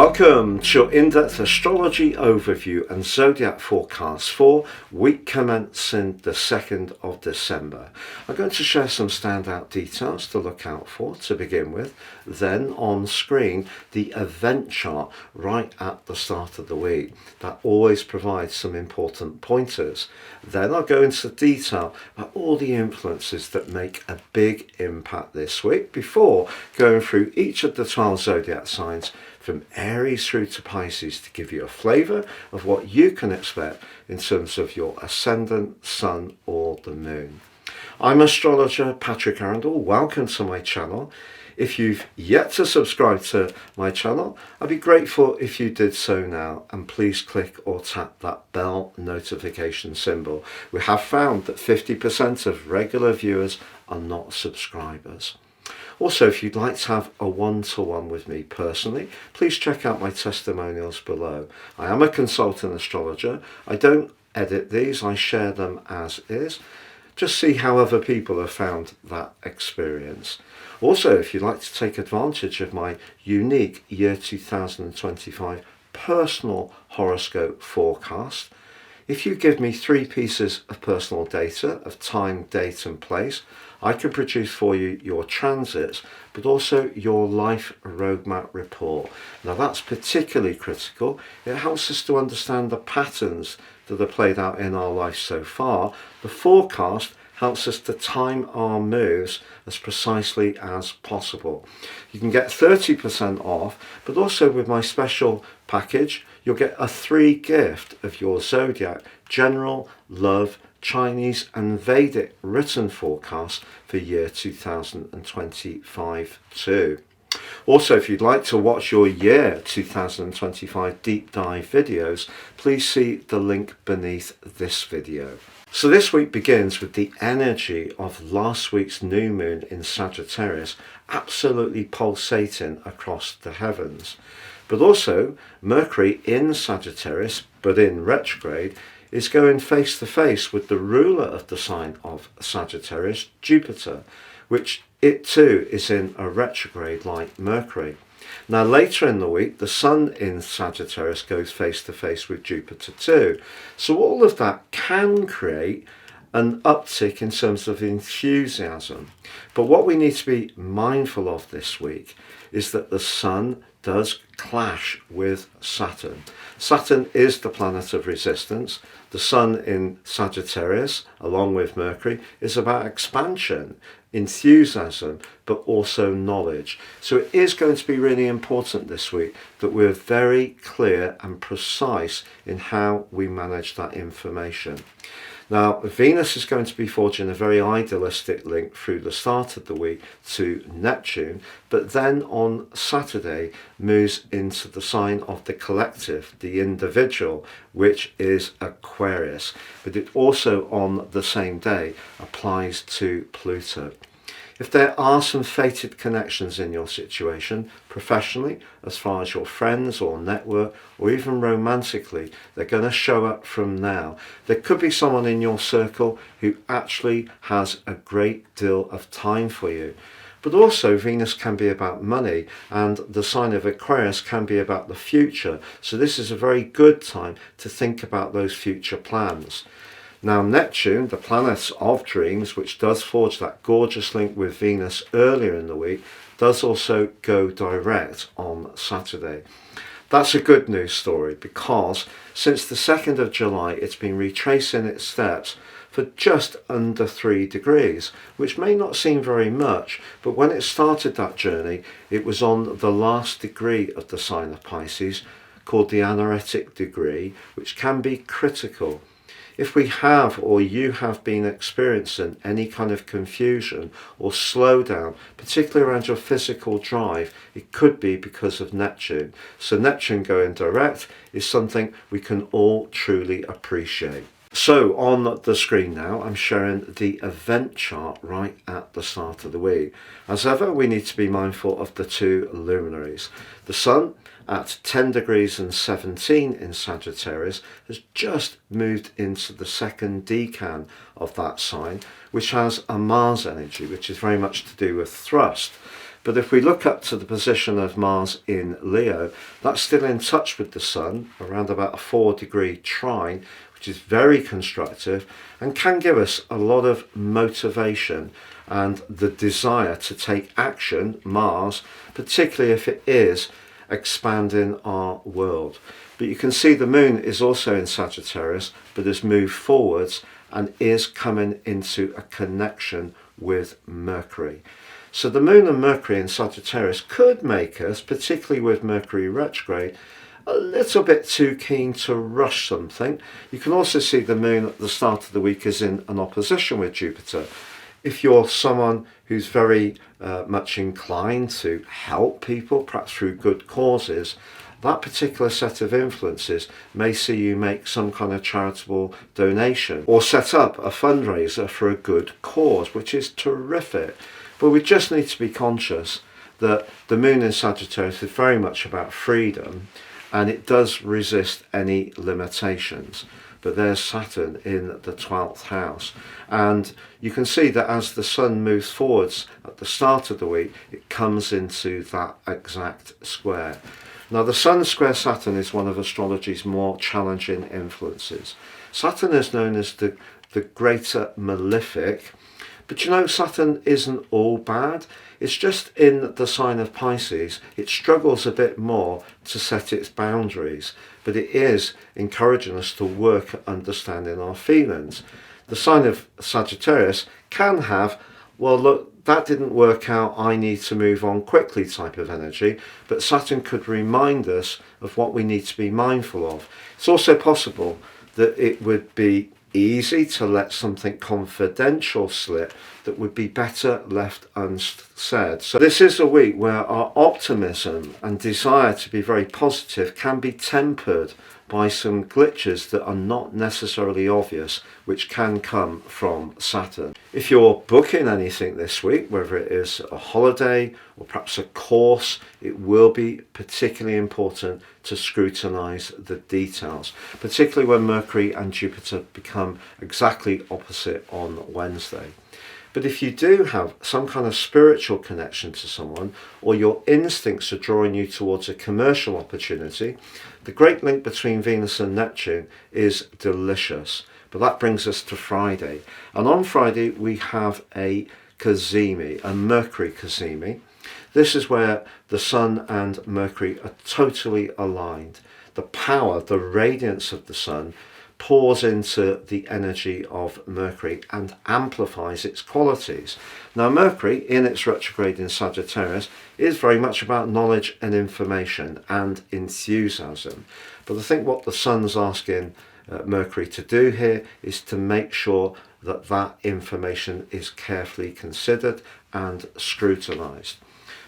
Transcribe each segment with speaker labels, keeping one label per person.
Speaker 1: Welcome to your in-depth astrology overview and zodiac forecast for week commencing the 2nd of December. I'm going to share some standout details to look out for to begin with. Then on screen, the event chart right at the start of the week. That always provides some important pointers. Then I'll go into detail about all the influences that make a big impact this week before going through each of the 12 zodiac signs from Aries through to Pisces to give you a flavour of what you can expect in terms of your ascendant, sun or the moon. I'm astrologer Patrick Arundel. Welcome to my channel. If you've yet to subscribe to my channel, I'd be grateful if you did so now, and please click or tap that bell notification symbol. We have found that 50% of regular viewers are not subscribers. Also, if you'd like to have a one-to-one with me personally, please check out my testimonials below. I am a consultant astrologer. I don't edit these, I share them as is. Just see how other people have found that experience. Also, if you'd like to take advantage of my unique year 2025 personal horoscope forecast, if you give me 3 pieces of personal data of time, date and place, I can produce for you your transits, but also your life roadmap report. Now that's particularly critical. It helps us to understand the patterns that are played out in our life so far. The forecast helps us to time our moves as precisely as possible. You can get 30% off, but also with my special package, you'll get a 3 gift of your zodiac, general, love, Chinese and Vedic written forecast for year 2025 too. Also, if you'd like to watch your year 2025 deep dive videos, please see the link beneath this video. So this week begins with the energy of last week's new moon in Sagittarius absolutely pulsating across the heavens. But also Mercury in Sagittarius, but in retrograde, is going face to face with the ruler of the sign of Sagittarius, Jupiter, which it too is in a retrograde like Mercury. Now later in the week, the sun in Sagittarius goes face to face with Jupiter too. So all of that can create an uptick in terms of enthusiasm. But what we need to be mindful of this week is that the sun does clash with Saturn. Saturn is the planet of resistance. The sun in Sagittarius, along with Mercury, is about expansion, enthusiasm, but also knowledge. So it is going to be really important this week that we're very clear and precise in how we manage that information. Now, Venus is going to be forging a very idealistic link through the start of the week to Neptune, but then on Saturday moves into the sign of the collective, the individual, which is Aquarius. But it also on the same day applies to Pluto. If there are some fated connections in your situation, professionally, as far as your friends or network, or even romantically, they're going to show up from now. There could be someone in your circle who actually has a great deal of time for you. But also Venus can be about money, and the sign of Aquarius can be about the future. So this is a very good time to think about those future plans. Now Neptune, the planet of dreams, which does forge that gorgeous link with Venus earlier in the week, does also go direct on Saturday. That's a good news story because since the 2nd of July it's been retracing its steps for just under 3 degrees, which may not seem very much, but when it started that journey it was on the last degree of the sign of Pisces, called the anaretic degree, which can be critical. If we have or you have been experiencing any kind of confusion or slowdown, particularly around your physical drive, it could be because of Neptune. So Neptune going direct is something we can all truly appreciate. So on the screen now, I'm showing the event chart right at the start of the week. As ever, we need to be mindful of the 2 luminaries. The sun at 10 degrees and 17 in Sagittarius has just moved into the 2nd decan of that sign, which has a Mars energy, which is very much to do with thrust. But if we look up to the position of Mars in Leo, that's still in touch with the Sun, around about a 4-degree trine, which is very constructive and can give us a lot of motivation and the desire to take action, Mars, particularly if it is expanding our world. But you can see the Moon is also in Sagittarius, but has moved forwards and is coming into a connection with Mercury. So the Moon and Mercury in Sagittarius could make us, particularly with Mercury retrograde, a little bit too keen to rush something. You can also see the Moon at the start of the week is in an opposition with Jupiter. If you're someone who's very much inclined to help people, perhaps through good causes, that particular set of influences may see you make some kind of charitable donation or set up a fundraiser for a good cause, which is terrific. But we just need to be conscious that the Moon in Sagittarius is very much about freedom, and it does resist any limitations. But there's Saturn in the 12th house, and you can see that as the Sun moves forwards at the start of the week, it comes into that exact square. Now the Sun square Saturn is one of astrology's more challenging influences. Saturn is known as the greater malefic, but you know, Saturn isn't all bad. It's just in the sign of Pisces, it struggles a bit more to set its boundaries, but it is encouraging us to work at understanding our feelings. The sign of Sagittarius can have, well look, that didn't work out, I need to move on quickly type of energy, but Saturn could remind us of what we need to be mindful of. It's also possible that it would be easy to let something confidential slip that would be better left unsaid. So this is a week where our optimism and desire to be very positive can be tempered by some glitches that are not necessarily obvious, which can come from Saturn. If you're booking anything this week, whether it is a holiday or perhaps a course, it will be particularly important to scrutinize the details, particularly when Mercury and Jupiter become exactly opposite on Wednesday. But if you do have some kind of spiritual connection to someone, or your instincts are drawing you towards a commercial opportunity, the great link between Venus and Neptune is delicious. But that brings us to Friday. And on Friday we have a cazimi, a Mercury cazimi. This is where the Sun and Mercury are totally aligned. The power, the radiance of the Sun pours into the energy of Mercury and amplifies its qualities. Now Mercury, in its retrograde in Sagittarius, is very much about knowledge and information and enthusiasm. But I think what the Sun's asking Mercury to do here is to make sure that that information is carefully considered and scrutinized.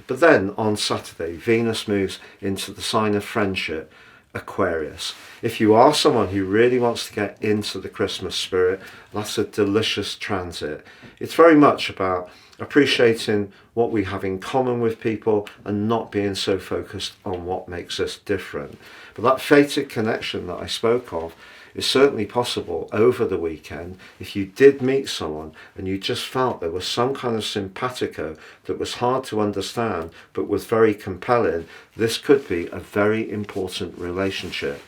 Speaker 1: But then on Saturday, Venus moves into the sign of friendship, Aquarius. If you are someone who really wants to get into the Christmas spirit, that's a delicious transit. It's very much about appreciating what we have in common with people and not being so focused on what makes us different. But that fated connection that I spoke of is certainly possible over the weekend. If you did meet someone and you just felt there was some kind of simpatico that was hard to understand but was very compelling, this could be a very important relationship.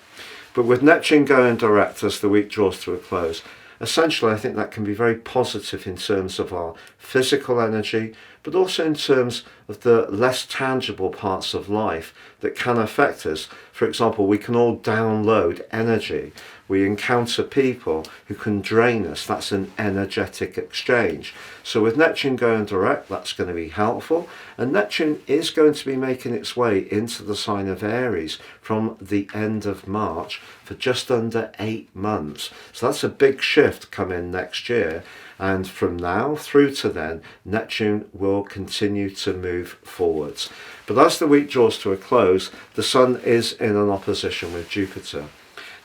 Speaker 1: But with Neptune going direct as the week draws to a close, essentially I think that can be very positive in terms of our physical energy, but also in terms of the less tangible parts of life that can affect us. For example, we can all download energy. We encounter people who can drain us. That's an energetic exchange. So with Neptune going direct, that's going to be helpful. And Neptune is going to be making its way into the sign of Aries from the end of March for just under 8 months. So that's a big shift coming next year. And from now through to then, Neptune will continue to move forwards. But as the week draws to a close, the Sun is in an opposition with Jupiter.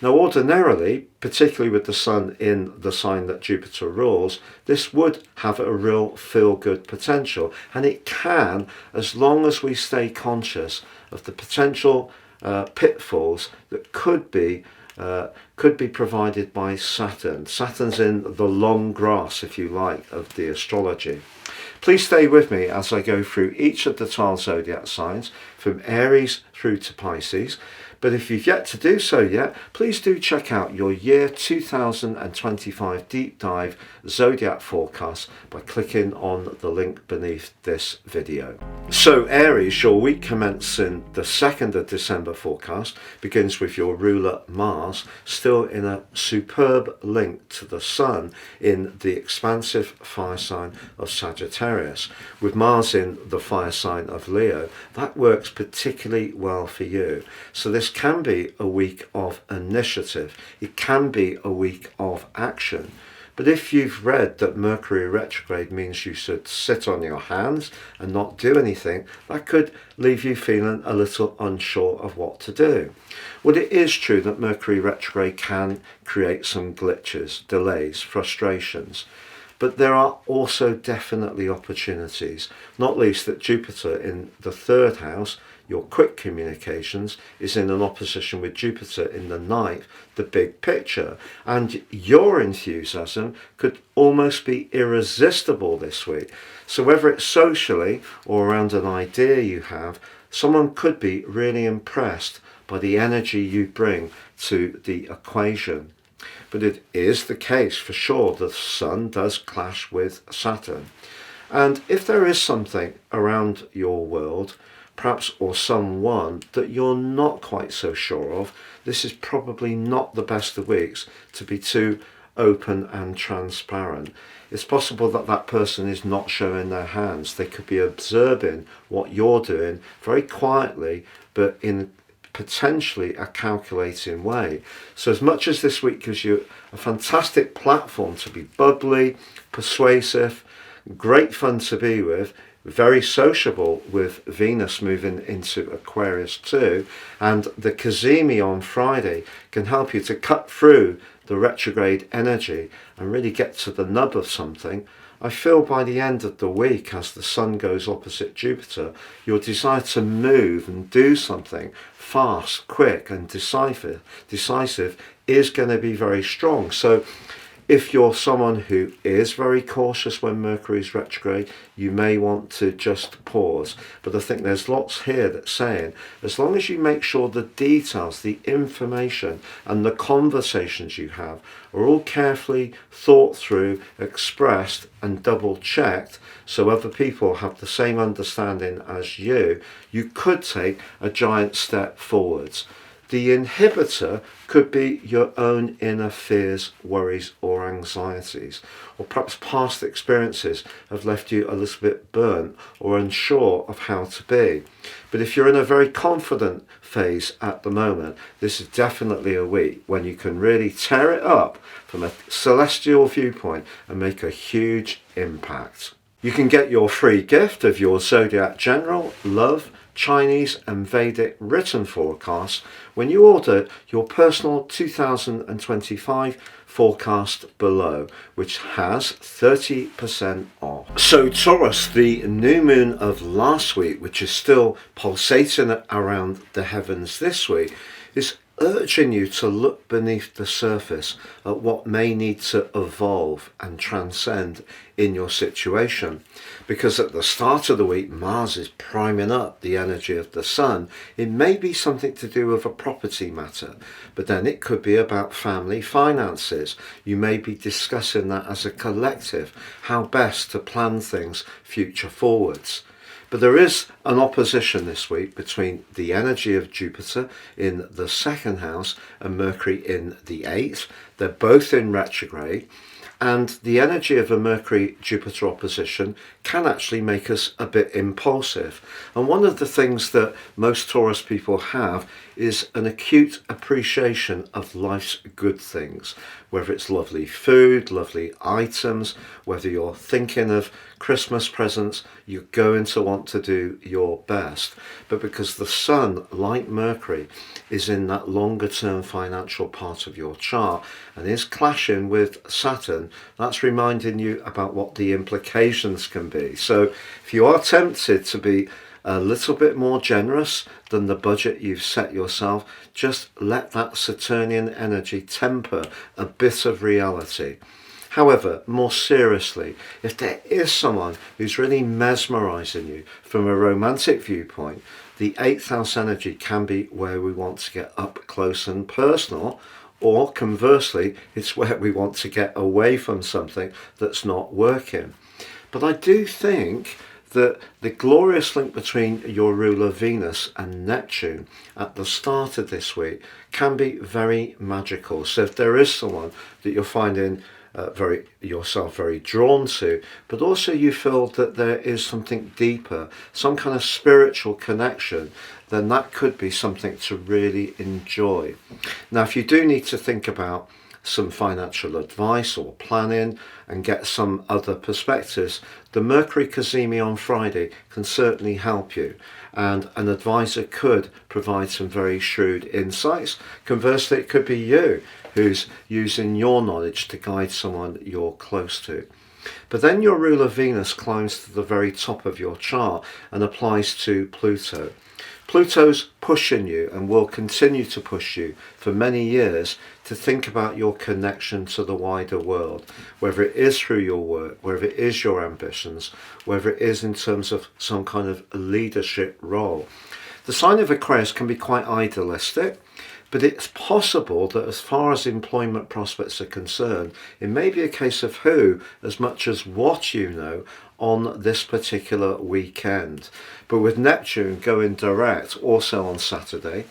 Speaker 1: Now ordinarily, particularly with the Sun in the sign that Jupiter rules, this would have a real feel-good potential. And it can, as long as we stay conscious of the potential pitfalls that could be provided by Saturn. Saturn's in the long grass, if you like, of the astrology. Please stay with me as I go through each of the 12 zodiac signs from Aries through to Pisces. But if you've yet to do so yet, please do check out your year 2025 deep dive zodiac forecast by clicking on the link beneath this video. So Aries, your week commencing the 2nd of December forecast begins with your ruler Mars still in a superb link to the Sun in the expansive fire sign of Sagittarius. With Mars in the fire sign of Leo, that works particularly well for you. So this can be a week of initiative. It can be a week of action. But if you've read that Mercury retrograde means you should sit on your hands and not do anything, that could leave you feeling a little unsure of what to do. Well, it is true that Mercury retrograde can create some glitches, delays, frustrations. But there are also definitely opportunities, not least that Jupiter in the 3rd house, your quick communications, is in an opposition with Jupiter in the 9th, the big picture. And your enthusiasm could almost be irresistible this week. So whether it's socially or around an idea you have, someone could be really impressed by the energy you bring to the equation. But it is the case for sure the Sun does clash with Saturn. And if there is something around your world, perhaps or someone that you're not quite so sure of, this is probably not the best of weeks to be too open and transparent. It's possible that that person is not showing their hands. They could be observing what you're doing very quietly, but in potentially a calculating way. So as much as this week gives you a fantastic platform to be bubbly, persuasive, great fun to be with, very sociable with Venus moving into Aquarius too, and the Cazimi on Friday can help you to cut through the retrograde energy and really get to the nub of something. I feel by the end of the week, as the Sun goes opposite Jupiter, your desire to move and do something fast, quick and decisive is going to be very strong. So if you're someone who is very cautious when Mercury's retrograde, you may want to just pause. But I think there's lots here that's saying, as long as you make sure the details, the information and the conversations you have are all carefully thought through, expressed and double checked, so other people have the same understanding as you could take a giant step forwards. The inhibitor could be your own inner fears, worries or anxieties, or perhaps past experiences have left you a little bit burnt or unsure of how to be. But if you're in a very confident phase at the moment, this is definitely a week when you can really tear it up from a celestial viewpoint and make a huge impact. You can get your free gift of your Zodiac General, Love, Chinese and Vedic written forecasts when you order your personal 2025 forecast below, which has 30% off. So Taurus, the new moon of last week, which is still pulsating around the heavens this week, is urging you to look beneath the surface at what may need to evolve and transcend in your situation. Because at the start of the week, Mars is priming up the energy of the Sun. It may be something to do with a property matter, but then it could be about family finances. You may be discussing that as a collective, how best to plan things future forwards. But there is an opposition this week between the energy of Jupiter in the 2nd house and Mercury in the 8th. They're both in retrograde. And the energy of a Mercury-Jupiter opposition can actually make us a bit impulsive. And one of the things that most Taurus people have is an acute appreciation of life's good things, whether it's lovely food, lovely items, whether you're thinking of Christmas presents, you're going to want to do your best. But because the Sun, like Mercury, is in that longer term financial part of your chart and is clashing with Saturn, that's reminding you about what the implications can be. So if you are tempted to be a little bit more generous than the budget you've set yourself, just let that Saturnian energy temper a bit of reality. However, more seriously, if there is someone who's really mesmerizing you from a romantic viewpoint, the 8th house energy can be where we want to get up close and personal, or conversely, it's where we want to get away from something that's not working. But I do think that the glorious link between your ruler Venus and Neptune at the start of this week can be very magical. So if there is someone that you're finding yourself very drawn to, but also you feel that there is something deeper, some kind of spiritual connection, then that could be something to really enjoy. Now, if you do need to think about some financial advice or planning and get some other perspectives, the Mercury Cazimi on Friday can certainly help you, and an advisor could provide some very shrewd insights. Conversely, it could be you who's using your knowledge to guide someone you're close to. But then your ruler Venus climbs to the very top of your chart and applies to Pluto. Pluto's pushing you and will continue to push you for many years to think about your connection to the wider world, whether it is through your work, whether it is your ambitions, whether it is in terms of some kind of leadership role. The sign of Aquarius can be quite idealistic, but it's possible that as far as employment prospects are concerned, it may be a case of who as much as what you know on this particular weekend. But with Neptune going direct also on Saturday,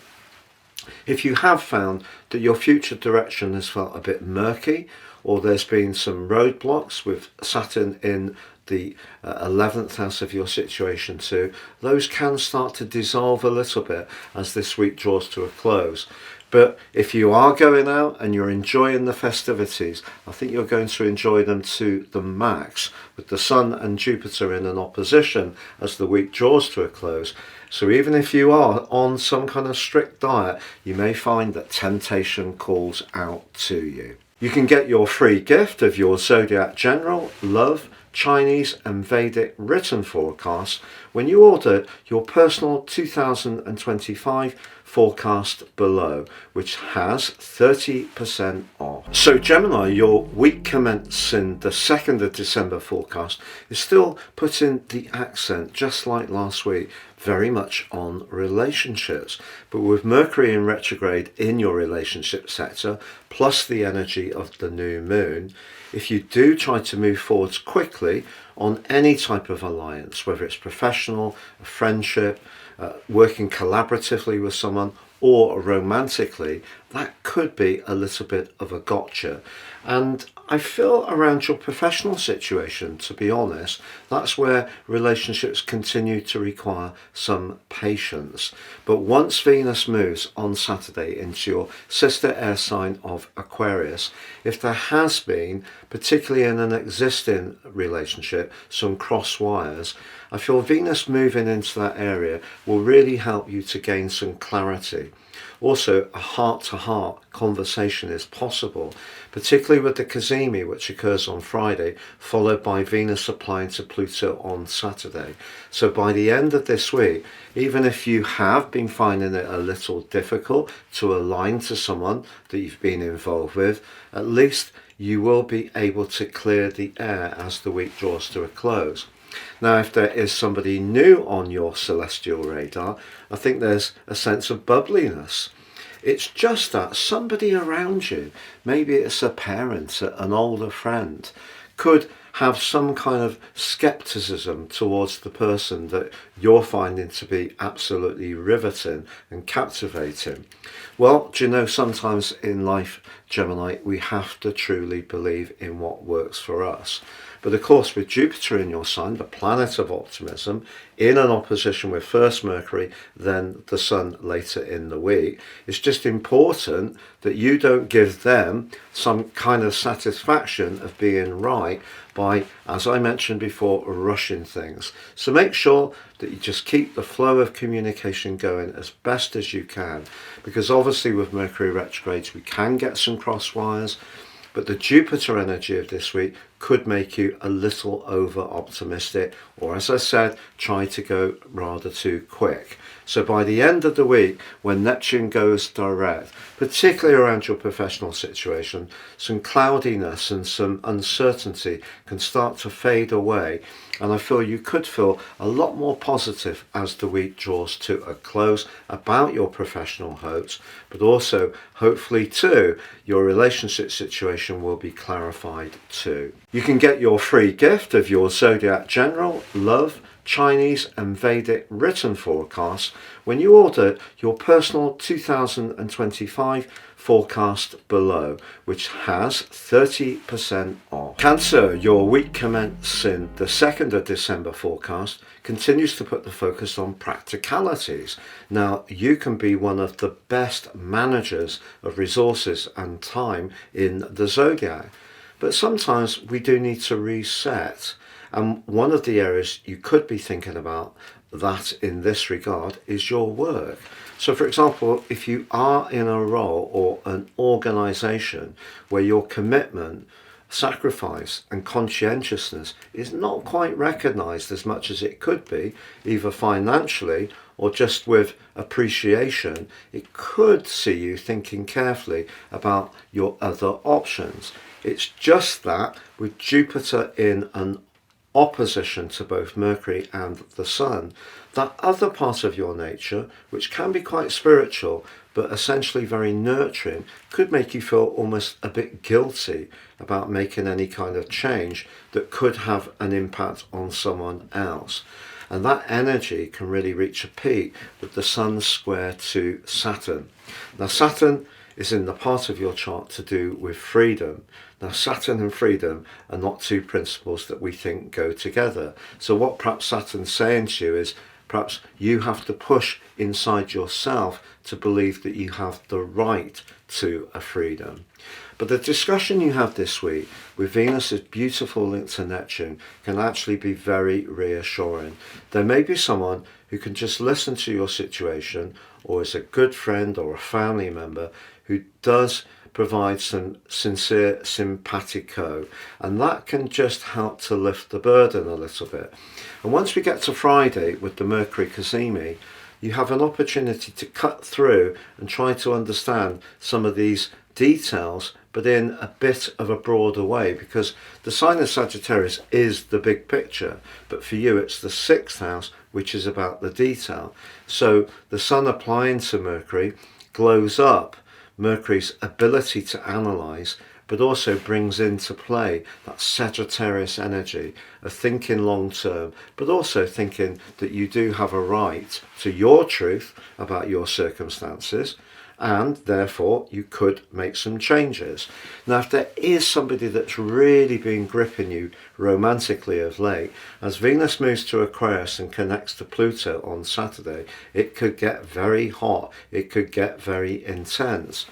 Speaker 1: if you have found that your future direction has felt a bit murky, or there's been some roadblocks with Saturn in the 11th house of your situation too, those can start to dissolve a little bit as this week draws to a close. But if you are going out and you're enjoying the festivities, I think you're going to enjoy them to the max, with the Sun and Jupiter in an opposition as the week draws to a close. So even if you are on some kind of strict diet, you may find that temptation calls out to you. You can get your free gift of your Zodiac General, Love, Chinese and Vedic written forecast when you order your personal 2025 forecast below, which has 30% off. So Gemini, your week commencing the 2nd of December forecast is still putting the accent, just like last week, very much on relationships. But with Mercury in retrograde in your relationship sector, plus the energy of the new moon, if you do try to move forwards quickly on any type of alliance, whether it's professional, a friendship, working collaboratively with someone, or romantically, that could be a little bit of a gotcha. And I feel around your professional situation, to be honest, that's where relationships continue to require some patience. But once Venus moves on Saturday into your sister air sign of Aquarius, if there has been, particularly in an existing relationship, some cross wires, I feel Venus moving into that area will really help you to gain some clarity. Also, a heart-to-heart conversation is possible, particularly with the Cazimi, which occurs on Friday, followed by Venus applying to Pluto on Saturday. So by the end of this week, even if you have been finding it a little difficult to align to someone that you've been involved with, at least you will be able to clear the air as the week draws to a close. Now, if there is somebody new on your celestial radar, I think there's a sense of bubbliness. It's just that somebody around you, maybe it's a parent, an older friend, could have some kind of skepticism towards the person that you're finding to be absolutely riveting and captivating. Well, do you know, sometimes in life, Gemini, we have to truly believe in what works for us. But of course, with Jupiter in your sign, the planet of optimism, in an opposition with first Mercury, then the Sun later in the week, it's just important that you don't give them some kind of satisfaction of being right by, as I mentioned before, rushing things. So make sure that you just keep the flow of communication going as best as you can, because obviously with Mercury retrogrades we can get some cross wires, but the Jupiter energy of this week could make you a little over optimistic, or as I said, try to go rather too quick. So by the end of the week, when Neptune goes direct, particularly around your professional situation, some cloudiness and some uncertainty can start to fade away. And I feel you could feel a lot more positive as the week draws to a close about your professional hopes, but also hopefully too, your relationship situation will be clarified too. You can get your free gift of your Zodiac General, Love, Chinese and Vedic written forecasts when you order your personal 2025 forecast below, which has 30% off. Cancer, your week commencing the 2nd of December forecast continues to put the focus on practicalities. Now, you can be one of the best managers of resources and time in the zodiac, but sometimes we do need to reset. And one of the areas you could be thinking about that in this regard is your work. So for example, if you are in a role or an organization where your commitment, sacrifice and conscientiousness is not quite recognized as much as it could be, either financially or just with appreciation, it could see you thinking carefully about your other options. It's just that with Jupiter in an opposition to both Mercury and the Sun, that other part of your nature, which can be quite spiritual but essentially very nurturing, could make you feel almost a bit guilty about making any kind of change that could have an impact on someone else. And that energy can really reach a peak with the Sun square to Saturn. Now Saturn is in the part of your chart to do with freedom. Now Saturn and freedom are not two principles that we think go together. So what perhaps Saturn's saying to you is perhaps you have to push inside yourself to believe that you have the right to a freedom. But the discussion you have this week with Venus's beautiful link to Neptune can actually be very reassuring. There may be someone who can just listen to your situation, or is a good friend or a family member who does provide some sincere simpatico, and that can just help to lift the burden a little bit. And once we get to Friday with the Mercury cazimi, you have an opportunity to cut through and try to understand some of these details, but in a bit of a broader way, because the sign of Sagittarius is the big picture, but for you it's the 6th house, which is about the detail. So the Sun applying to Mercury glows up Mercury's ability to analyze, but also brings into play that Sagittarius energy of thinking long term, but also thinking that you do have a right to your truth about your circumstances, and therefore you could make some changes. Now, if there is somebody that's really been gripping you romantically of late, as Venus moves to Aquarius and connects to Pluto on Saturday, it could get very hot, it could get very intense.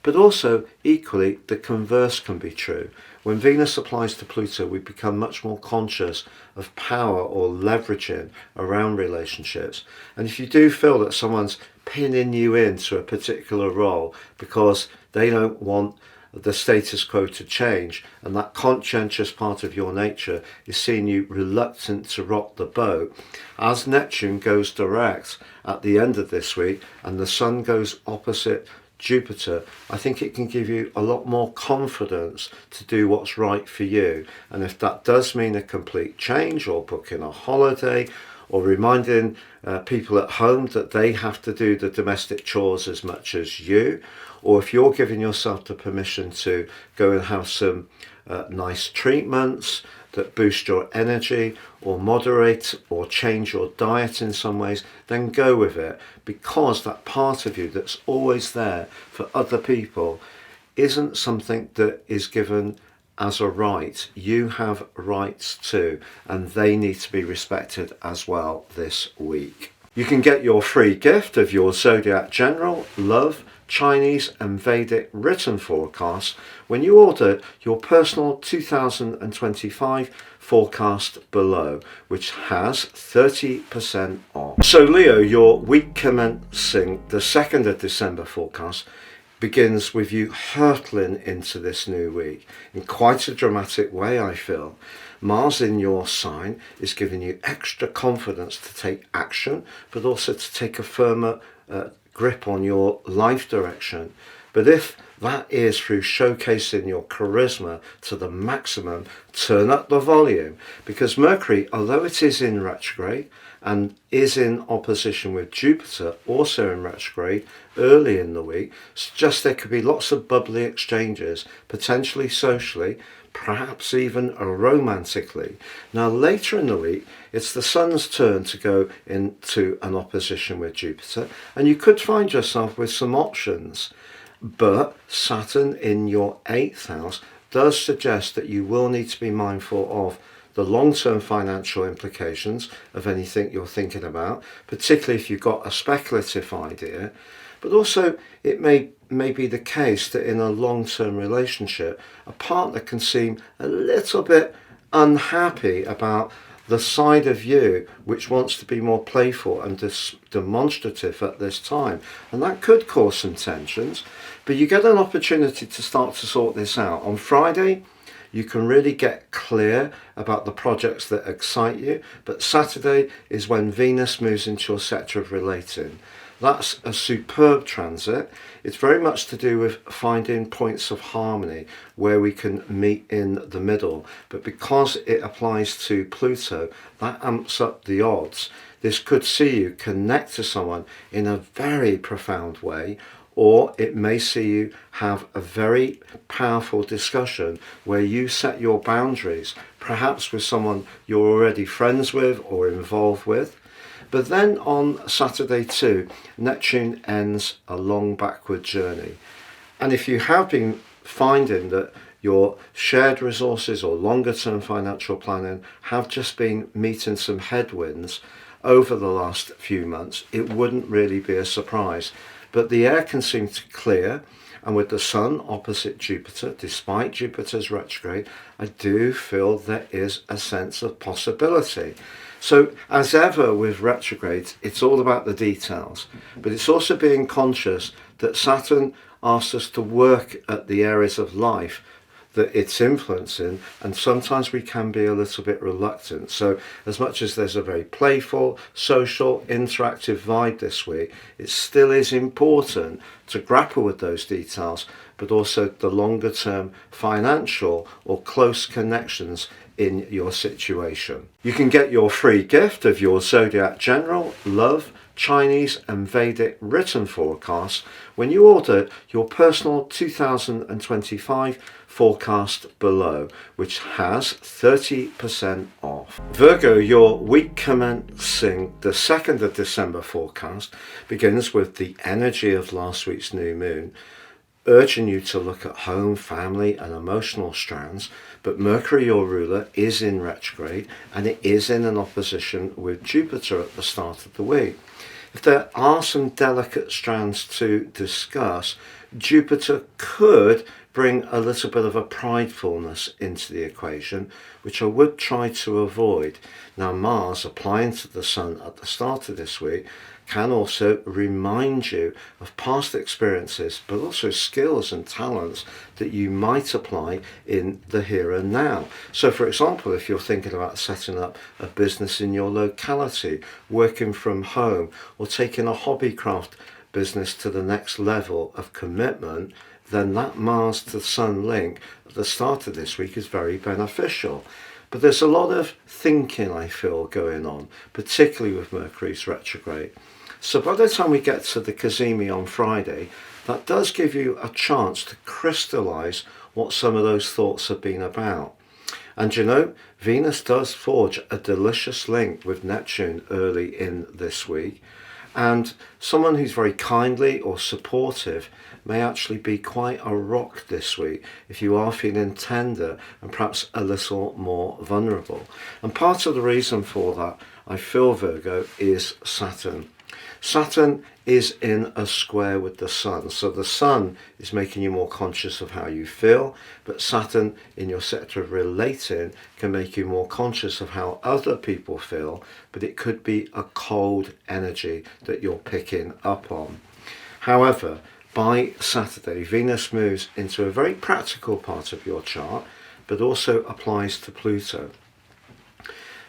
Speaker 1: But also, equally, the converse can be true. When Venus applies to Pluto, we become much more conscious of power or leveraging around relationships. And if you do feel that someone's pinning you into a particular role because they don't want the status quo to change, and that conscientious part of your nature is seeing you reluctant to rock the boat, as Neptune goes direct at the end of this week and the Sun goes opposite Jupiter, I think it can give you a lot more confidence to do what's right for you. And if that does mean a complete change, or booking a holiday, or reminding people at home that they have to do the domestic chores as much as you, or if you're giving yourself the permission to go and have some nice treatments that boost your energy, or moderate or change your diet in some ways, then go with it, because that part of you that's always there for other people isn't something that is given as a right. You have rights too, and they need to be respected as well this week. You can get your free gift of your Zodiac General, Love, Chinese and Vedic written forecasts when you order your personal 2025 forecast below, which has 30% off. So Leo, your week commencing the 2nd of December forecast begins with you hurtling into this new week in quite a dramatic way, I feel. Mars in your sign is giving you extra confidence to take action, but also to take a firmer grip on your life direction. But if that is through showcasing your charisma to the maximum, turn up the volume, because Mercury, although it is in retrograde and is in opposition with Jupiter, also in retrograde early in the week, suggests there could be lots of bubbly exchanges, potentially socially, perhaps even romantically. Now later in the week, it's the Sun's turn to go into an opposition with Jupiter, and you could find yourself with some options. But Saturn in your 8th house does suggest that you will need to be mindful of the long-term financial implications of anything you're thinking about, particularly if you've got a speculative idea. But also it may be the case that in a long-term relationship, a partner can seem a little bit unhappy about the side of you which wants to be more playful and demonstrative at this time. And that could cause some tensions, but you get an opportunity to start to sort this out. On Friday, you can really get clear about the projects that excite you, but Saturday is when Venus moves into your sector of relating. That's a superb transit. It's very much to do with finding points of harmony where we can meet in the middle. But because it applies to Pluto, that amps up the odds. This could see you connect to someone in a very profound way, or it may see you have a very powerful discussion where you set your boundaries, perhaps with someone you're already friends with or involved with. But then on Saturday too, Neptune ends a long backward journey. And if you have been finding that your shared resources or longer term financial planning have just been meeting some headwinds over the last few months, it wouldn't really be a surprise. But the air can seem to clear, and with the Sun opposite Jupiter, despite Jupiter's retrograde, I do feel there is a sense of possibility. So as ever with retrogrades, it's all about the details, but it's also being conscious that Saturn asks us to work at the areas of life that it's influencing, and sometimes we can be a little bit reluctant. So as much as there's a very playful, social, interactive vibe this week, it still is important to grapple with those details, but also the longer term financial or close connections in your situation. You can get your free gift of your Zodiac General, Love, Chinese and Vedic written forecasts when you order your personal 2025 forecast below, which has 30% off. Virgo, your week commencing the 2nd of December forecast begins with the energy of last week's new moon, urging you to look at home, family and emotional strands, but Mercury, your ruler, is in retrograde and it is in an opposition with Jupiter at the start of the week. If there are some delicate strands to discuss, Jupiter could bring a little bit of a pridefulness into the equation, which I would try to avoid. Now Mars, applying to the Sun at the start of this week, can also remind you of past experiences, but also skills and talents that you might apply in the here and now. So for example, if you're thinking about setting up a business in your locality, working from home, or taking a hobby craft business to the next level of commitment, then that Mars to Sun link at the start of this week is very beneficial. But there's a lot of thinking, I feel, going on, particularly with Mercury's retrograde. So by the time we get to the Cazimi on Friday, that does give you a chance to crystallize what some of those thoughts have been about. And you know, Venus does forge a delicious link with Neptune early in this week. And someone who's very kindly or supportive may actually be quite a rock this week if you are feeling tender and perhaps a little more vulnerable. And part of the reason for that, I feel, Virgo, is Saturn. Saturn is in a square with the Sun. So the Sun is making you more conscious of how you feel, but Saturn in your sector of relating can make you more conscious of how other people feel, but it could be a cold energy that you're picking up on. However, by Saturday, Venus moves into a very practical part of your chart, but also applies to Pluto.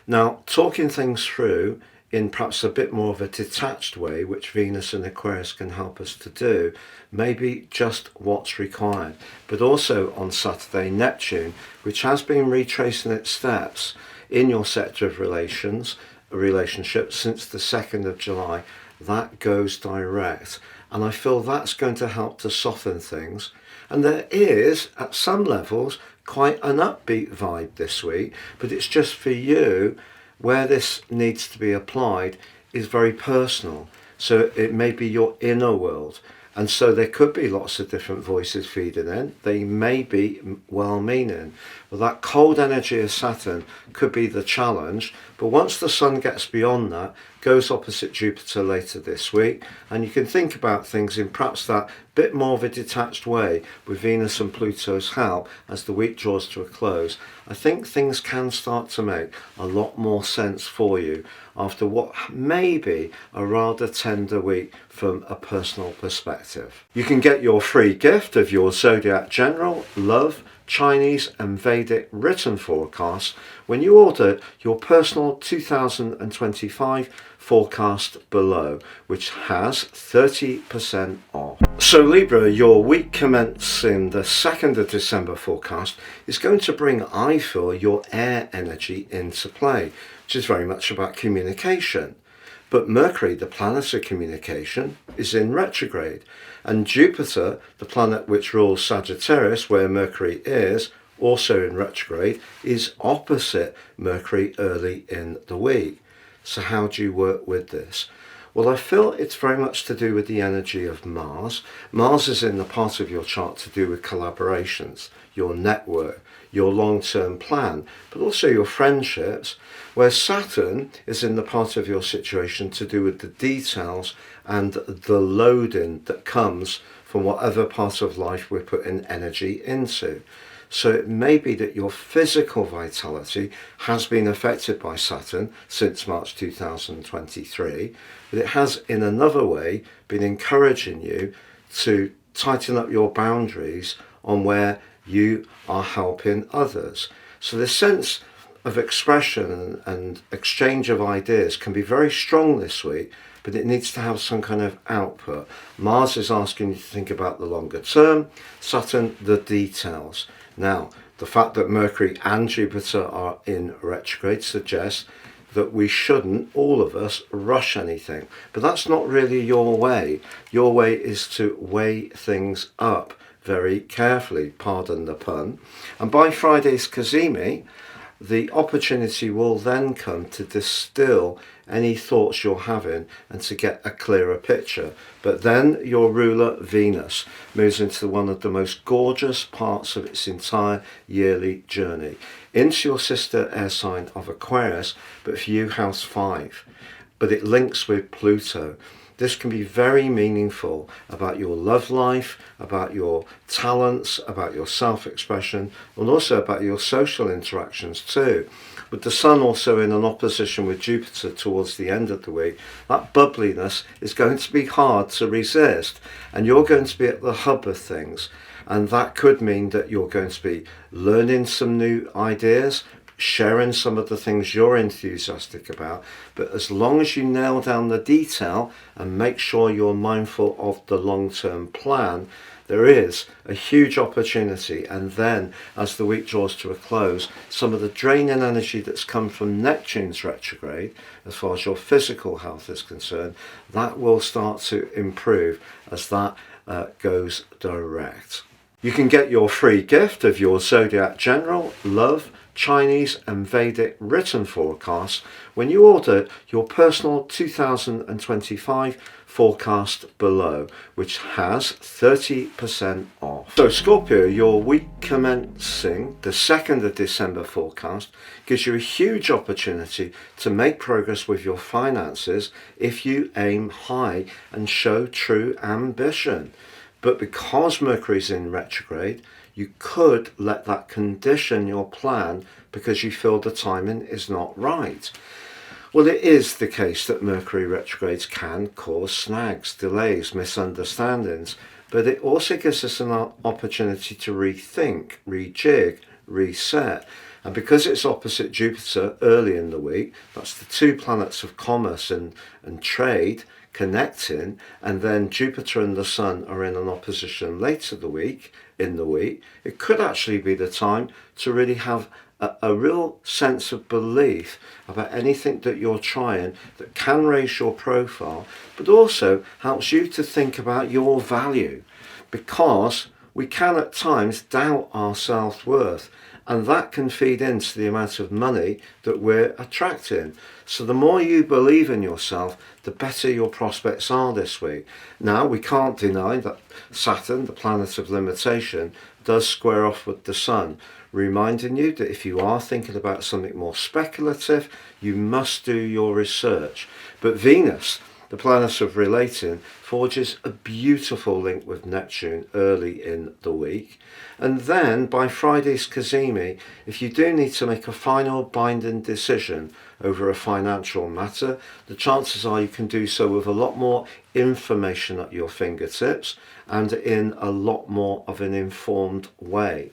Speaker 1: Now, talking things through in perhaps a bit more of a detached way, which Venus and Aquarius can help us to do, may be just what's required. But also on Saturday, Neptune, which has been retracing its steps in your sector of relationships since the 2nd of July, that goes direct. And I feel that's going to help to soften things. And there is, at some levels, quite an upbeat vibe this week, but it's just for you. Where this needs to be applied is very personal. So it may be your inner world. And so there could be lots of different voices feeding in. They may be well-meaning. Well, that cold energy of Saturn could be the challenge. But once the Sun gets beyond that, goes opposite Jupiter later this week, and you can think about things in perhaps that bit more of a detached way with Venus and Pluto's help as the week draws to a close, I think things can start to make a lot more sense for you after what may be a rather tender week from a personal perspective. You can get your free gift of your Zodiac General, Love, Chinese and Vedic written forecast when you order your personal 2025 forecast below, which has 30% off. So Libra, your week commencing the 2nd of December forecast is going to bring, I feel, your air energy into play, which is very much about communication. But Mercury, the planet of communication, is in retrograde, and Jupiter, the planet which rules Sagittarius, where Mercury is, also in retrograde, is opposite Mercury early in the week. So how do you work with this? Well, I feel it's very much to do with the energy of Mars. Mars is in the part of your chart to do with collaborations, your network, your long-term plan, but also your friendships, where Saturn is in the part of your situation to do with the details and the loading that comes from whatever part of life we're putting energy into. So it may be that your physical vitality has been affected by Saturn since March 2023, but it has in another way been encouraging you to tighten up your boundaries on where you are helping others. So the sense of expression and exchange of ideas can be very strong this week, but it needs to have some kind of output. Mars is asking you to think about the longer term, Saturn the details. Now, the fact that Mercury and Jupiter are in retrograde suggests that we shouldn't, all of us, rush anything. But that's not really your way. Your way is to weigh things up very carefully, pardon the pun. And by Friday's Cazimi, the opportunity will then come to distill any thoughts you're having and to get a clearer picture. But then your ruler Venus moves into one of the most gorgeous parts of its entire yearly journey, into your sister air sign of Aquarius, but for you house 5. But it links with Pluto. This can be very meaningful about your love life, about your talents, about your self-expression, and also about your social interactions too. With the Sun also in an opposition with Jupiter towards the end of the week, that bubbliness is going to be hard to resist, and you're going to be at the hub of things. And that could mean that you're going to be learning some new ideas, sharing some of the things you're enthusiastic about, but as long as you nail down the detail and make sure you're mindful of the long-term plan, there is a huge opportunity. And then as the week draws to a close, some of the draining energy that's come from Neptune's retrograde, as far as your physical health is concerned, that will start to improve as that goes direct. You can get your free gift of your Zodiac General, Love, Chinese and Vedic written forecasts when you order your personal 2025 forecast below, which has 30% off. So Scorpio, your week commencing the 2nd of December forecast gives you a huge opportunity to make progress with your finances if you aim high and show true ambition. But because Mercury's in retrograde, you could let that condition your plan because you feel the timing is not right. Well, it is the case that Mercury retrogrades can cause snags, delays, misunderstandings, but it also gives us an opportunity to rethink, rejig, reset. And because it's opposite Jupiter early in the week, that's the two planets of commerce and trade connecting, and then Jupiter and the Sun are in an opposition later in the week, it could actually be the time to really have a real sense of belief about anything that you're trying that can raise your profile, but also helps you to think about your value, because we can at times doubt our self-worth, and that can feed into the amount of money that we're attracting. So the more you believe in yourself, the better your prospects are this week. Now, we can't deny that Saturn, the planet of limitation, does square off with the Sun, reminding you that if you are thinking about something more speculative, you must do your research. But Venus, the planet of relating, forges a beautiful link with Neptune early in the week. And then by Friday's Cazimi, if you do need to make a final binding decision over a financial matter, the chances are you can do so with a lot more information at your fingertips and in a lot more of an informed way.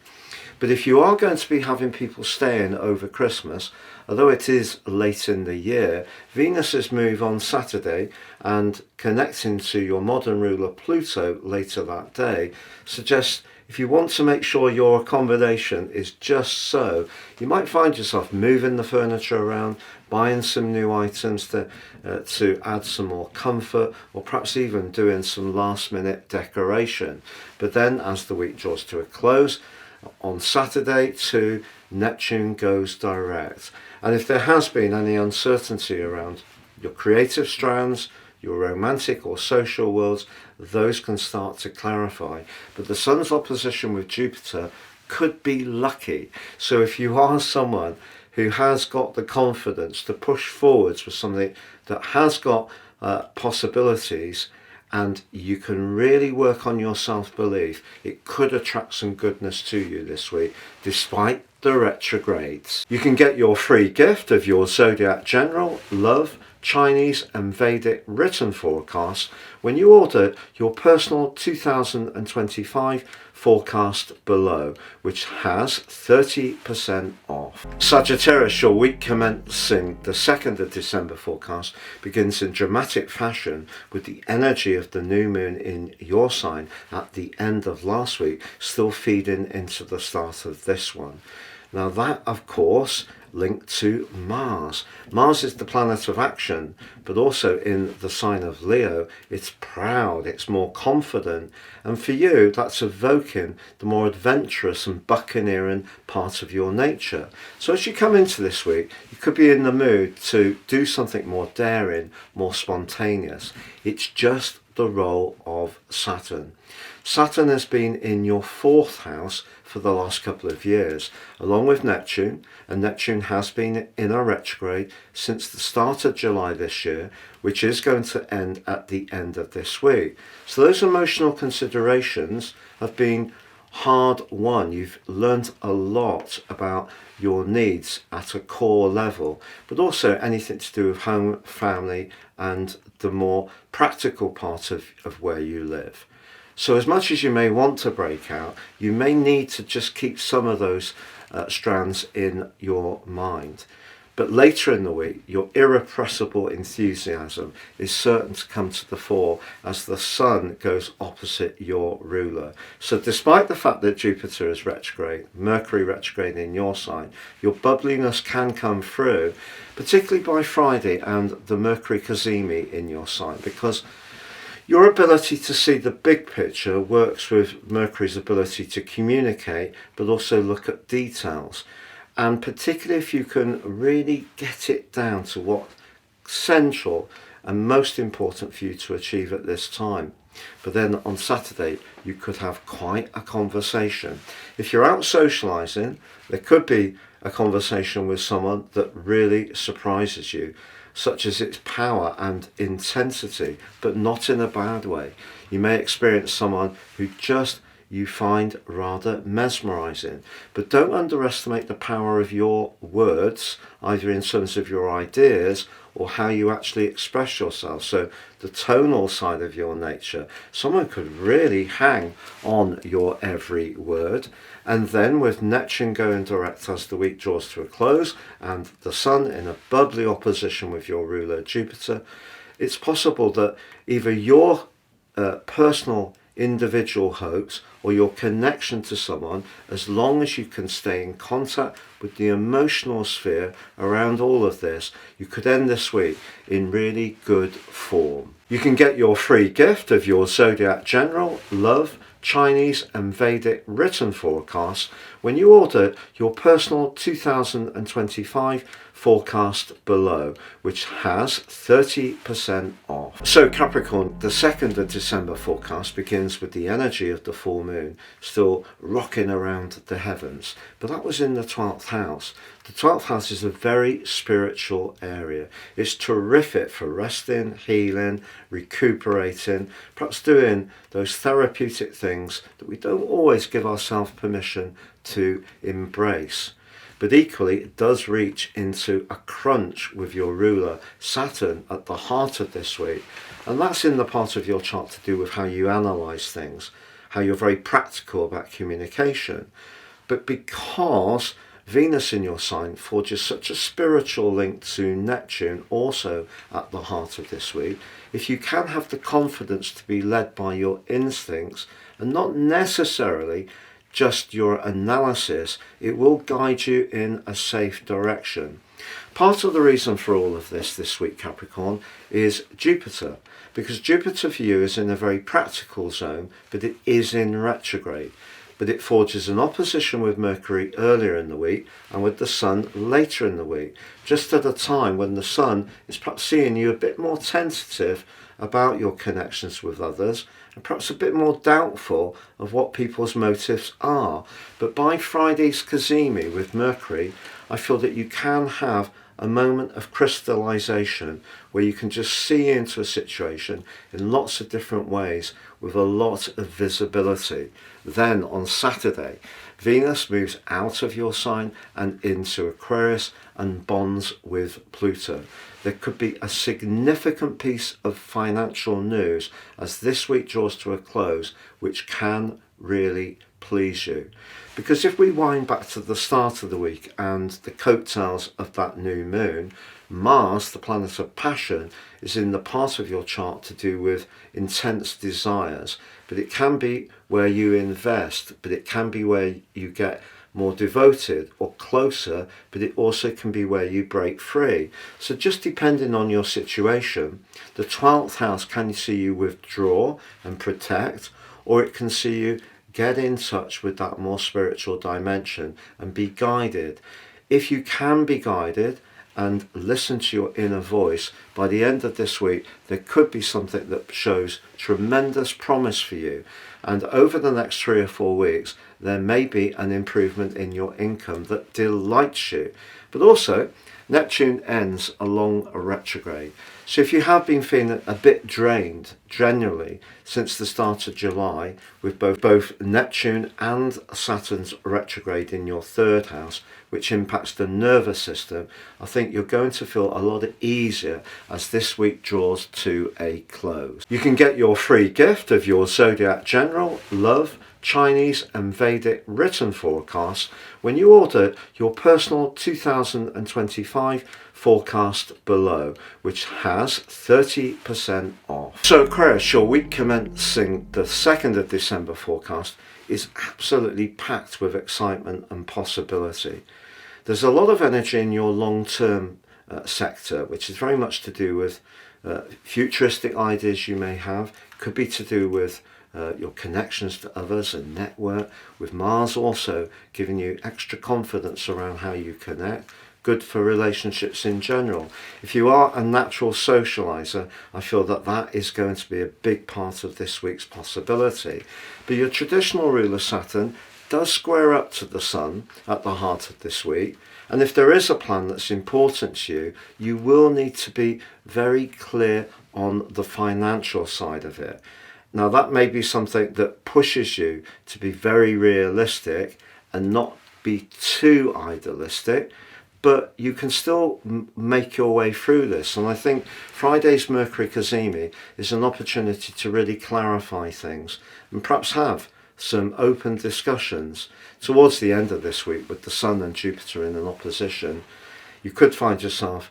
Speaker 1: But if you are going to be having people staying over Christmas, although it is late in the year, Venus's move on Saturday and connecting to your modern ruler Pluto later that day suggests if you want to make sure your accommodation is just so, you might find yourself moving the furniture around, buying some new items to add some more comfort, or perhaps even doing some last minute decoration. But then as the week draws to a close, on Saturday too, Neptune goes direct. And if there has been any uncertainty around your creative strands, your romantic or social worlds, those can start to clarify. But the Sun's opposition with Jupiter could be lucky. So if you are someone who has got the confidence to push forwards with something that has got possibilities, and you can really work on your self-belief, it could attract some goodness to you this week, despite the retrogrades. You can get your free gift of your Zodiac General, Love, Chinese and Vedic written forecast when you order your personal 2025 forecast below, which has 30% off. Sagittarius, your week commencing the 2nd of December forecast begins in dramatic fashion with the energy of the new moon in your sign at the end of last week still feeding into the start of this one. Now that, of course, linked to Mars. Mars is the planet of action, but also in the sign of Leo, it's proud, it's more confident, and for you, that's evoking the more adventurous and buccaneering part of your nature. So as you come into this week, you could be in the mood to do something more daring, more spontaneous. It's just the role of Saturn. Saturn has been in your 4th house for the last couple of years, along with Neptune, and Neptune has been in a retrograde since the start of July this year, which is going to end at the end of this week. So those emotional considerations have been hard won. You've learned a lot about your needs at a core level, but also anything to do with home, family, and the more practical part of where you live. So as much as you may want to break out, you may need to just keep some of those strands in your mind. But later in the week, your irrepressible enthusiasm is certain to come to the fore as the Sun goes opposite your ruler. So despite the fact that Jupiter is retrograde, Mercury retrograde in your sign, your bubbliness can come through, particularly by Friday and the Mercury Cazimi in your sign, because your ability to see the big picture works with Mercury's ability to communicate, but also look at details. And particularly if you can really get it down to what's central and most important for you to achieve at this time. But then on Saturday, you could have quite a conversation. If you're out socializing, there could be a conversation with someone that really surprises you, such as its power and intensity, but not in a bad way. You may experience someone who just you find rather mesmerizing. But don't underestimate the power of your words, either in terms of your ideas or how you actually express yourself. So the tonal side of your nature, someone could really hang on your every word. And then with Neptune going direct as the week draws to a close and the Sun in a bubbly opposition with your ruler Jupiter, it's possible that either your personal individual hopes or your connection to someone, as long as you can stay in contact with the emotional sphere around all of this, you could end this week in really good form. You can get your free gift of your Zodiac General, Love, Chinese and Vedic written forecasts when you order your personal 2025 forecast below, which has 30% off. So Capricorn, the 2nd of December forecast begins with the energy of the full moon still rocking around the heavens, but that was in the 12th house. The 12th house is a very spiritual area. It's terrific for resting, healing, recuperating, perhaps doing those therapeutic things that we don't always give ourselves permission to embrace. But equally, it does reach into a crunch with your ruler, Saturn, at the heart of this week. And that's in the part of your chart to do with how you analyse things, how you're very practical about communication. But because Venus in your sign forges such a spiritual link to Neptune, also at the heart of this week, if you can have the confidence to be led by your instincts and not necessarily just your analysis, it will guide you in a safe direction. Part of the reason for all of this week, Capricorn, is Jupiter, because Jupiter for you is in a very practical zone, but it is in retrograde. But it forges an opposition with Mercury earlier in the week and with the Sun later in the week, just at a time when the Sun is perhaps seeing you a bit more tentative about your connections with others and perhaps a bit more doubtful of what people's motives are. But by Friday's Cazimi with Mercury, I feel that you can have a moment of crystallization where you can just see into a situation in lots of different ways with a lot of visibility. Then on Saturday, Venus moves out of your sign and into Aquarius and bonds with Pluto. There could be a significant piece of financial news as this week draws to a close, which can really please you. Because if we wind back to the start of the week and the coattails of that new moon, Mars, the planet of passion, is in the part of your chart to do with intense desires, but it can be where you invest, but it can be where you get more devoted or closer, but it also can be where you break free. So just depending on your situation, the 12th house can see you withdraw and protect, or it can see you get in touch with that more spiritual dimension and be guided. If you can be guided and listen to your inner voice, by the end of this week, there could be something that shows tremendous promise for you. And over the next 3 or 4 weeks, there may be an improvement in your income that delights you. But also, Neptune ends along a retrograde. So if you have been feeling a bit drained generally since the start of July, with both Neptune and Saturn's retrograde in your 3rd house, which impacts the nervous system, I think you're going to feel a lot easier as this week draws to a close. You can get your free gift of your Zodiac General, Love, Chinese and Vedic written forecasts when you order your personal 2025 forecast below, which has 30% off. So Aquarius, your week commencing the 2nd of December forecast is absolutely packed with excitement and possibility. There's a lot of energy in your long-term sector, which is very much to do with futuristic ideas you may have. Could be to do with your connections to others and network, with Mars also giving you extra confidence around how you connect. Good for relationships in general. If you are a natural socializer, I feel that that is going to be a big part of this week's possibility. But your traditional ruler Saturn does square up to the Sun at the heart of this week. And if there is a plan that's important to you, you will need to be very clear on the financial side of it. Now that may be something that pushes you to be very realistic and not be too idealistic, but you can still make your way through this. And I think Friday's Mercury Cazimi is an opportunity to really clarify things and perhaps have some open discussions. Towards the end of this week, with the Sun and Jupiter in an opposition, you could find yourself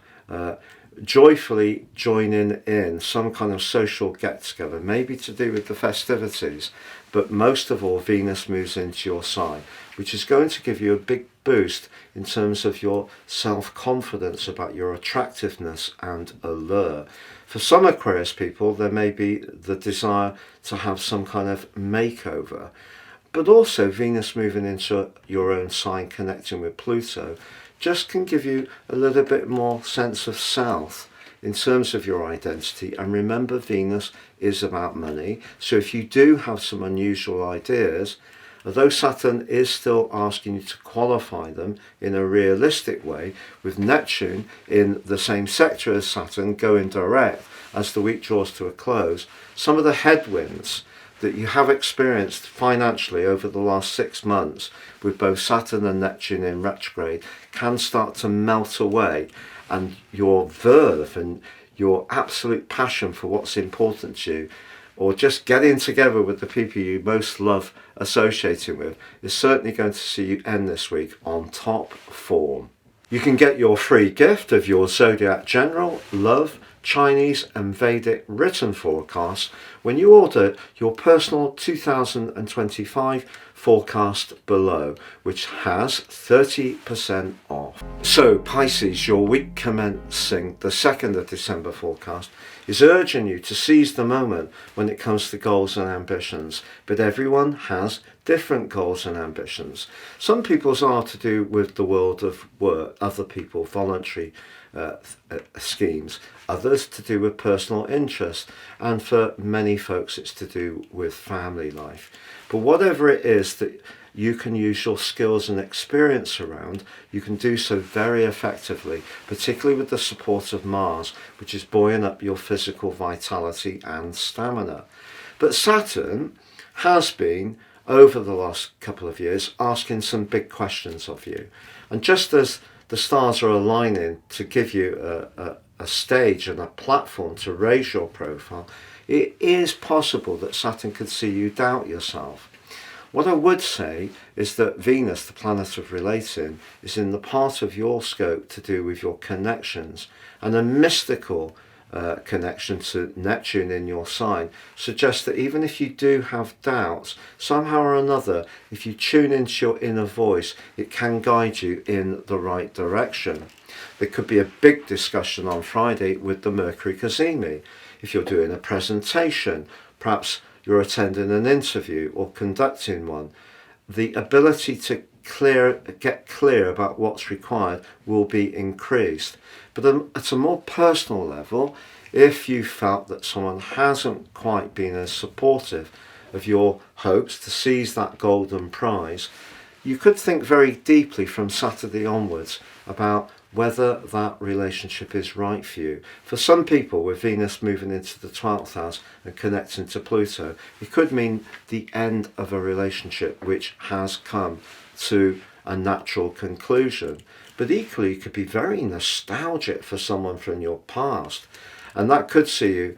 Speaker 1: joyfully joining in some kind of social get-together, maybe to do with the festivities, but most of all Venus moves into your sign, which is going to give you a big boost in terms of your self-confidence about your attractiveness and allure. For some Aquarius people, there may be the desire to have some kind of makeover, but also Venus moving into your own sign, connecting with Pluto, just can give you a little bit more sense of self in terms of your identity. And remember, Venus is about money. So if you do have some unusual ideas, although Saturn is still asking you to qualify them in a realistic way, with Neptune in the same sector as Saturn going direct as the week draws to a close, some of the headwinds that you have experienced financially over the last 6 months with both Saturn and Neptune in retrograde can start to melt away, and your verve and your absolute passion for what's important to you, or just getting together with the people you most love associating with, is certainly going to see you end this week on top form. You can get your free gift of your Zodiac General, Love, Chinese and Vedic written forecast when you order your personal 2025 forecast below, which has 30% off. So Pisces, your week commencing the 2nd of December forecast is urging you to seize the moment when it comes to goals and ambitions, but everyone has different goals and ambitions. Some people's are to do with the world of work, other people voluntary schemes, others to do with personal interest, and for many folks it's to do with family life. But whatever it is that you can use your skills and experience around, you can do so very effectively, particularly with the support of Mars, which is buoying up your physical vitality and stamina. But Saturn has been, over the last couple of years, asking some big questions of you. And just as the stars are aligning to give you a stage and a platform to raise your profile, it is possible that Saturn could see you doubt yourself. What I would say is that Venus, the planet of relating, is in the part of your scope to do with your connections, and a mystical connection to Neptune in your sign suggests that even if you do have doubts, somehow or another, if you tune into your inner voice, it can guide you in the right direction. There could be a big discussion on Friday with the Mercury Cazimi. If you're doing a presentation, perhaps you're attending an interview or conducting one, the ability to get clear about what's required will be increased. But at a more personal level, if you felt that someone hasn't quite been as supportive of your hopes to seize that golden prize, you could think very deeply from Saturday onwards about whether that relationship is right for you. For some people, with Venus moving into the 12th house and connecting to Pluto, it could mean the end of a relationship which has come to a natural conclusion. But equally, it could be very nostalgic for someone from your past, and that could see you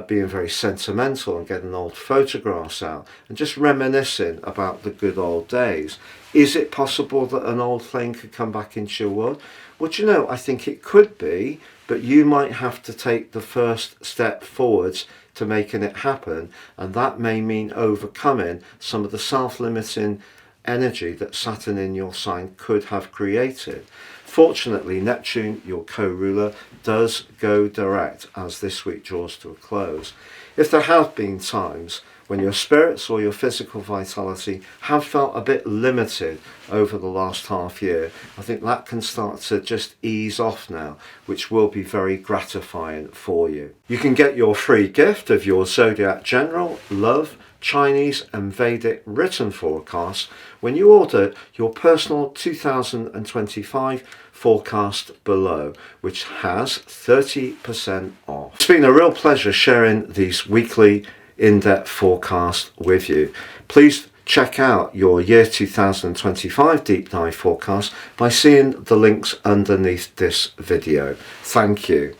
Speaker 1: being very sentimental and getting old photographs out and just reminiscing about the good old days. Is it possible that an old flame could come back into your world? Well, you know, I think it could be, but you might have to take the first step forwards to making it happen, and that may mean overcoming some of the self-limiting energy that Saturn in your sign could have created. Fortunately, Neptune, your co-ruler, does go direct as this week draws to a close. If there have been times when your spirits or your physical vitality have felt a bit limited over the last half year, I think that can start to just ease off now, which will be very gratifying for you. You can get your free gift of your Zodiac General, Love, Chinese and Vedic written forecast when you order your personal 2025 forecast below, which has 30% off. It's been a real pleasure sharing these weekly in-depth forecast with you. Please check out your year 2025 deep dive forecast by seeing the links underneath this video. Thank you.